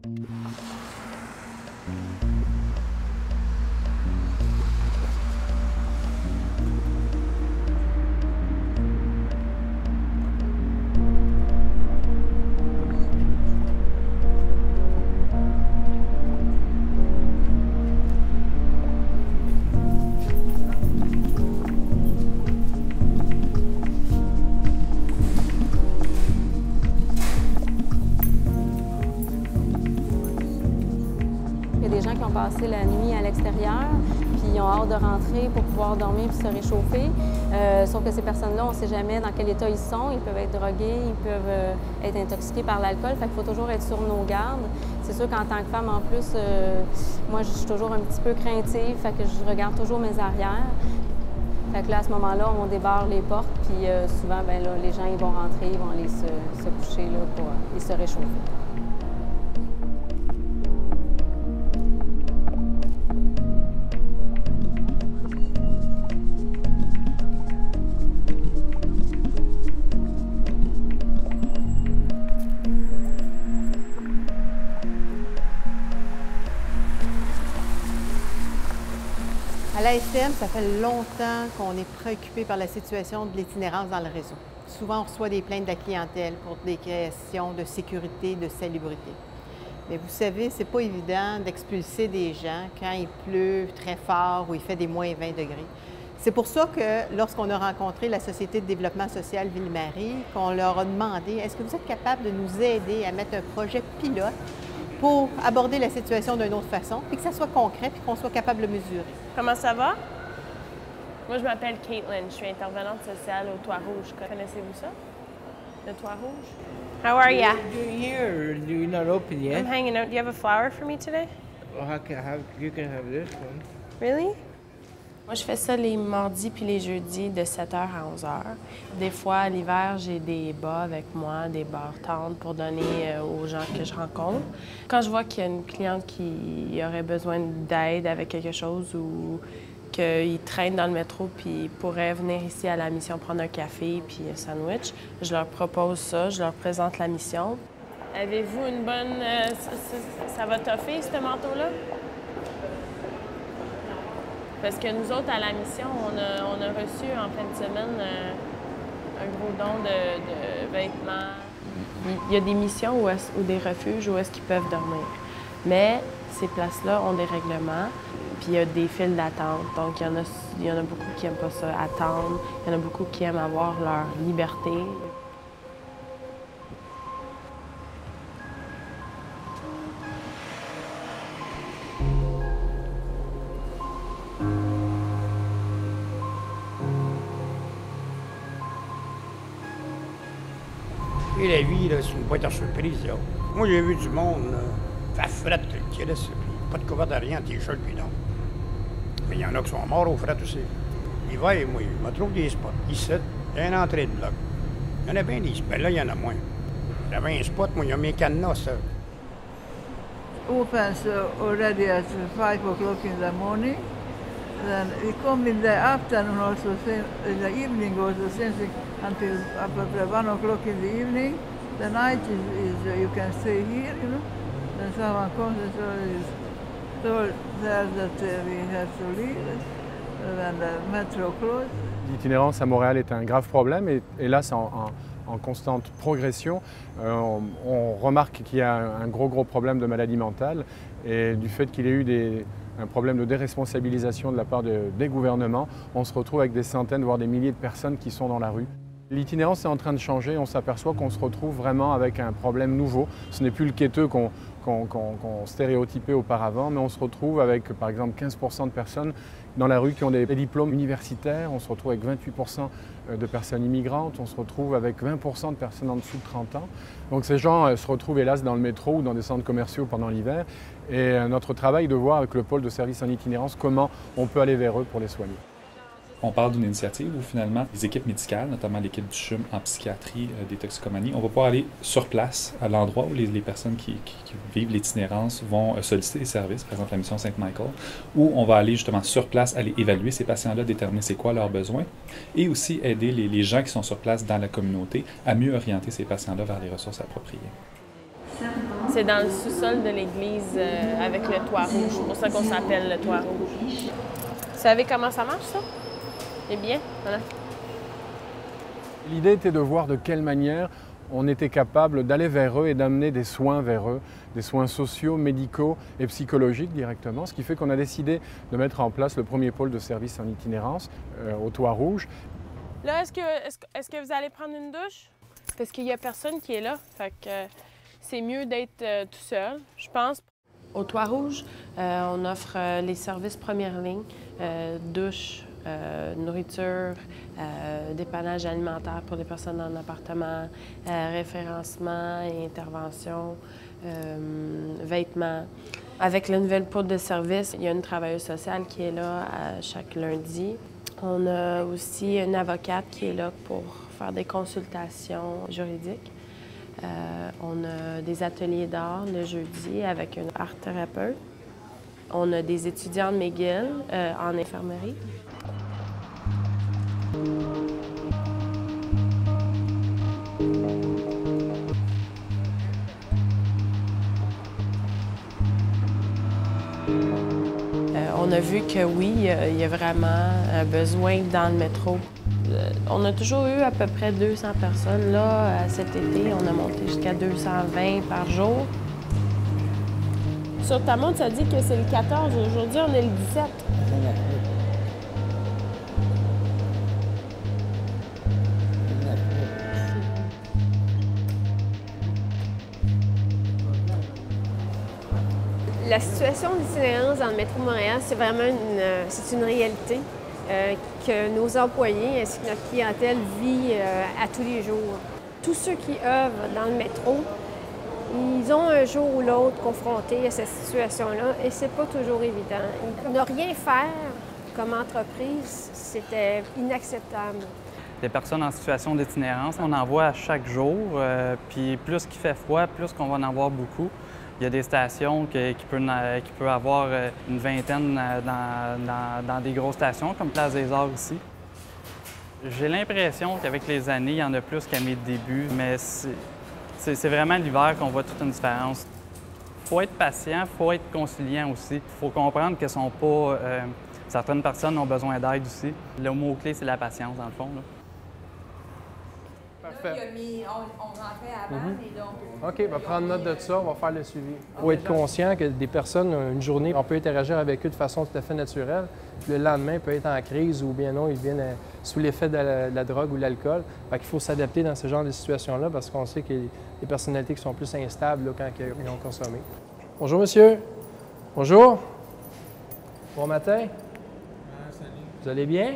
Il y a des gens qui ont passé la nuit à l'extérieur, puis ils ont hâte de rentrer pour pouvoir dormir puis se réchauffer. Sauf que ces personnes-là, on ne sait jamais dans quel état ils sont. Ils peuvent être drogués, ils peuvent être intoxiqués par l'alcool. Fait qu'il faut toujours être sur nos gardes. C'est sûr qu'en tant que femme, en plus, moi, je suis toujours un petit peu craintive, fait que je regarde toujours mes arrières. Fait que là, à ce moment-là, on débarre les portes, puis souvent, ben là, les gens ils vont rentrer, ils vont aller se coucher là, pour se réchauffer. À l'ASM, ça fait longtemps qu'on est préoccupé par la situation de l'itinérance dans le réseau. Souvent, on reçoit des plaintes de la clientèle pour des questions de sécurité, de salubrité. Mais vous savez, c'est pas évident d'expulser des gens quand il pleut très fort ou il fait des moins 20 degrés. C'est pour ça que lorsqu'on a rencontré la Société de développement social Ville-Marie, qu'on leur a demandé, est-ce que vous êtes capable de nous aider à mettre un projet pilote pour aborder la situation d'une autre façon, puis que ça soit concret, puis qu'on soit capable de le mesurer. Comment ça va? Moi, je m'appelle Caitlin. Je suis intervenante sociale au Toit Rouge. Connaissez-vous ça? Le Toit Rouge? How are ya? You're here. You're not open yet. I'm hanging out. Do you have a flower for me today? Well, you can have this one. Really? Moi, je fais ça les mardis puis les jeudis de 7h à 11h. Des fois, l'hiver, j'ai des bas avec moi, des barres tendres pour donner aux gens que je rencontre. Quand je vois qu'il y a une cliente qui aurait besoin d'aide avec quelque chose ou qu'il traîne dans le métro puis pourrait venir ici à la mission prendre un café puis un sandwich, je leur propose ça, je leur présente la mission. Avez-vous une bonne... ça va toffer, ce manteau-là? Parce que nous autres, à la mission, on a reçu en fin de semaine un gros don de vêtements. Il y a des missions ou des refuges où est-ce qu'ils peuvent dormir. Mais ces places-là ont des règlements, puis il y a des files d'attente. Donc, il y en a beaucoup qui n'aiment pas ça, attendre. Il y en a beaucoup qui aiment avoir leur liberté. Et la vie, là, c'est une boîte à surprise, là. Moi, j'ai vu du monde, à fret, qui reste, pas de couvert de rien, t-shirt, puis non. Mais il y en a qui sont morts au fret aussi. L'hiver, moi, je me trouve des spots. Ici, il y a une entrée de bloc. Il y en a bien des spots. Là, il y en a moins. J'avais un spot, moi, il y a mes cadenas, Opens already at 5 o'clock in the morning. Then we come in the afternoon also, same, in the evening also, same thing, until after 1 o'clock in the evening. The night is you can stay here, you know. Then someone comes and told there that we have to leave, and the metro closed. L'itinérance à Montréal est un grave problème et là, c'est en constante progression. On remarque qu'il y a un gros problème de maladie mentale et du fait qu'il y ait eu un problème de déresponsabilisation de la part des gouvernements, on se retrouve avec des centaines, voire des milliers de personnes qui sont dans la rue. L'itinérance est en train de changer, on s'aperçoit qu'on se retrouve vraiment avec un problème nouveau. Ce n'est plus le quêteux qu'on stéréotypait auparavant, mais on se retrouve avec par exemple 15% de personnes dans la rue qui ont des diplômes universitaires, on se retrouve avec 28% de personnes immigrantes, on se retrouve avec 20% de personnes en dessous de 30 ans. Donc ces gens se retrouvent hélas dans le métro ou dans des centres commerciaux pendant l'hiver et notre travail est de voir avec le pôle de services en itinérance comment on peut aller vers eux pour les soigner. On parle d'une initiative où finalement les équipes médicales, notamment l'équipe du CHUM en psychiatrie des toxicomanies, on va pouvoir aller sur place à l'endroit où les personnes qui vivent l'itinérance vont solliciter des services, par exemple la mission Saint-Michael, où on va aller justement sur place, aller évaluer ces patients-là, déterminer c'est quoi leurs besoins et aussi aider les gens qui sont sur place dans la communauté à mieux orienter ces patients-là vers les ressources appropriées. C'est dans le sous-sol de l'église avec le toit rouge. C'est pour ça qu'on s'appelle le toit rouge. Vous savez comment ça marche, ça? Eh bien, voilà. L'idée était de voir de quelle manière on était capable d'aller vers eux et d'amener des soins vers eux, des soins sociaux, médicaux et psychologiques directement, ce qui fait qu'on a décidé de mettre en place le premier pôle de service en itinérance au Toit Rouge. Là, est-ce que vous allez prendre une douche? Parce qu'il n'y a personne qui est là, fait que c'est mieux d'être tout seul, je pense. Au Toit Rouge, on offre les services première ligne, douche, nourriture, dépannage alimentaire pour les personnes en appartement, référencement et intervention, vêtements. Avec la nouvelle pôle de service, il y a une travailleuse sociale qui est là chaque lundi. On a aussi une avocate qui est là pour faire des consultations juridiques. On a des ateliers d'art le jeudi avec un art thérapeute. On a des étudiants de McGill en infirmerie. On a vu que oui, il y a vraiment un besoin dans le métro. On a toujours eu à peu près 200 personnes. Là, cet été, on a monté jusqu'à 220 par jour. Sur ta montre, ça dit que c'est le 14. Aujourd'hui, on est le 17. La situation d'itinérance dans le métro de Montréal, c'est vraiment une réalité que nos employés ainsi que notre clientèle vit à tous les jours. Tous ceux qui œuvrent dans le métro, ils ont un jour ou l'autre confrontés à cette situation-là et c'est pas toujours évident. Ne rien faire comme entreprise, c'était inacceptable. Des personnes en situation d'itinérance, on en voit à chaque jour, puis plus qu'il fait froid, plus qu'on va en avoir beaucoup. Il y a des stations qui peut avoir une vingtaine dans des grosses stations, comme Place des Arts ici. J'ai l'impression qu'avec les années, il y en a plus qu'à mes débuts, mais c'est vraiment l'hiver qu'on voit toute une différence. Il faut être patient, il faut être conciliant aussi. Il faut comprendre que certaines personnes ont besoin d'aide aussi. Le mot-clé, c'est la patience, dans le fond. Là. Parfait. On rentrait avant, et donc... OK, on va prendre note de ça, on va faire le suivi. Il faut être conscient que des personnes, une journée, on peut interagir avec eux de façon tout à fait naturelle. Le lendemain, ils peuvent être en crise ou bien non, ils viennent sous l'effet de la drogue ou de l'alcool. Fait qu'il faut s'adapter dans ce genre de situations-là parce qu'on sait qu'il y a des personnalités qui sont plus instables là, quand ils ont consommé. Bonjour, monsieur. Bonjour. Bon matin. Salut. Vous allez bien?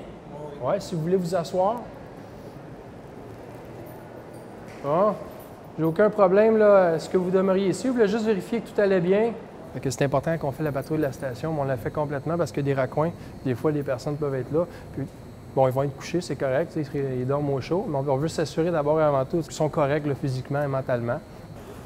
Oui, si vous voulez vous asseoir. Bon, j'ai aucun problème, là. Est-ce que vous demeuriez ici? Vous voulez juste vérifier que tout allait bien? C'est important qu'on fait la patrouille de la station, mais on la fait complètement parce qu'il y a des raccoins. Des fois, les personnes peuvent être là. Puis, bon, ils vont être couchés, c'est correct, ils dorment au chaud, mais on veut s'assurer d'abord et avant tout qu'ils sont corrects là, physiquement et mentalement.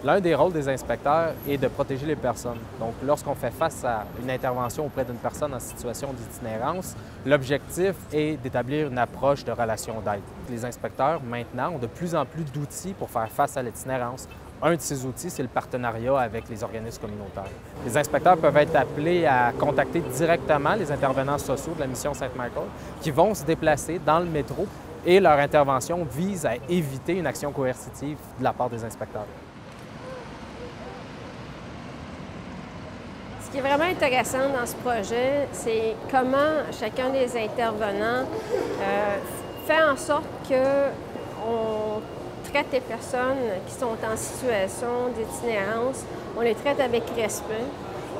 L'un des rôles des inspecteurs est de protéger les personnes. Donc, lorsqu'on fait face à une intervention auprès d'une personne en situation d'itinérance, l'objectif est d'établir une approche de relation d'aide. Les inspecteurs, maintenant, ont de plus en plus d'outils pour faire face à l'itinérance. Un de ces outils, c'est le partenariat avec les organismes communautaires. Les inspecteurs peuvent être appelés à contacter directement les intervenants sociaux de la mission Saint-Michael qui vont se déplacer dans le métro et leur intervention vise à éviter une action coercitive de la part des inspecteurs. Ce qui est vraiment intéressant dans ce projet, c'est comment chacun des intervenants fait en sorte qu'on traite les personnes qui sont en situation d'itinérance, on les traite avec respect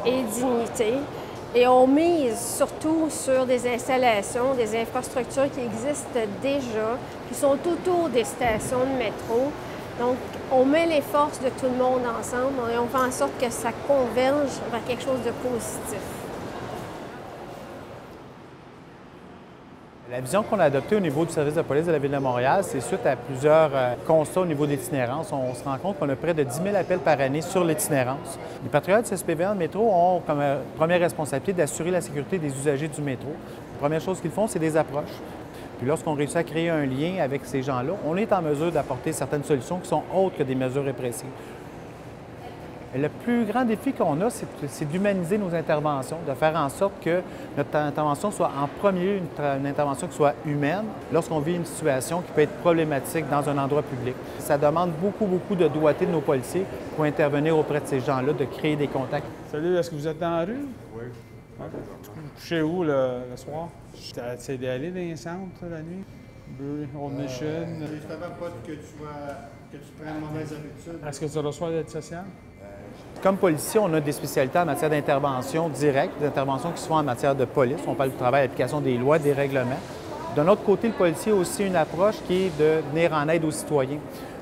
et dignité. Et on mise surtout sur des installations, des infrastructures qui existent déjà, qui sont autour des stations de métro. Donc, on met les forces de tout le monde ensemble et on fait en sorte que ça converge vers quelque chose de positif. La vision qu'on a adoptée au niveau du service de police de la Ville de Montréal, c'est suite à plusieurs constats au niveau de l'itinérance. On se rend compte qu'on a près de 10 000 appels par année sur l'itinérance. Les patrouilleurs du CSPV en métro ont comme première responsabilité d'assurer la sécurité des usagers du métro. La première chose qu'ils font, c'est des approches. Puis lorsqu'on réussit à créer un lien avec ces gens-là, on est en mesure d'apporter certaines solutions qui sont autres que des mesures répressives. Le plus grand défi qu'on a, c'est d'humaniser nos interventions, de faire en sorte que notre intervention soit en premier lieu une intervention qui soit humaine lorsqu'on vit une situation qui peut être problématique dans un endroit public. Ça demande beaucoup de doigté de nos policiers pour intervenir auprès de ces gens-là, de créer des contacts. Salut, est-ce que vous êtes dans la rue? Oui. Ouais. Vous couchez où le soir? Tu d'y aller dans les centres la nuit? Old Mission? Justement pas que tu prennes mauvaise habitude. Est-ce que tu reçois l'aide sociale? Comme policier, on a des spécialités en matière d'intervention directe, d'intervention qui se font en matière de police. On parle du travail à l'application des lois, des règlements. D'un autre côté, le policier a aussi une approche qui est de venir en aide aux citoyens.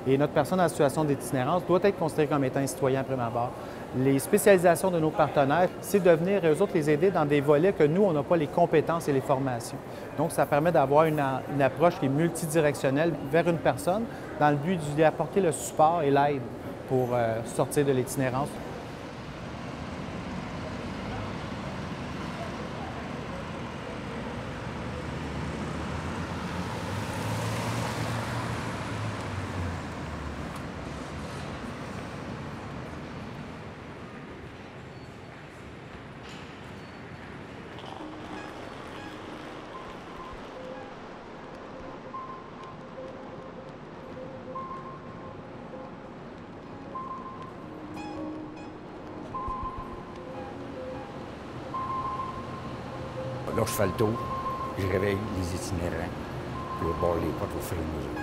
Et notre personne en situation d'itinérance doit être considérée comme étant un citoyen à prime abord. Les spécialisations de nos partenaires, c'est de venir, eux autres, les aider dans des volets que nous, on n'a pas les compétences et les formations. Donc, ça permet d'avoir une approche qui est multidirectionnelle vers une personne dans le but d'y apporter le support et l'aide pour sortir de l'itinérance. Là, je fais le tour, je réveille les itinérants, puis je barre les portes au fur et à mesure.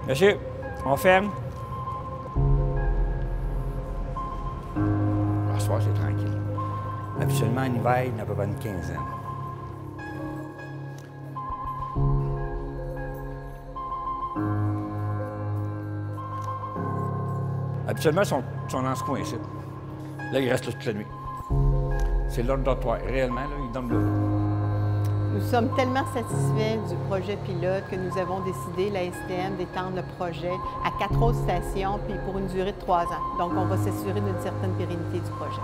Monsieur, on ferme. Ce soir, c'est tranquille. Habituellement, en hiver, il y en a à peu près une quinzaine. Habituellement, ils sont dans ce coin ici. Là, ils restent là toute la nuit. C'est l'ordre dortoir. Réellement, là, ils dorment là. Nous sommes tellement satisfaits du projet pilote que nous avons décidé, la STM, d'étendre le projet à 4 autres stations, puis pour une durée de 3 ans. Donc, on va s'assurer d'une certaine pérennité du projet.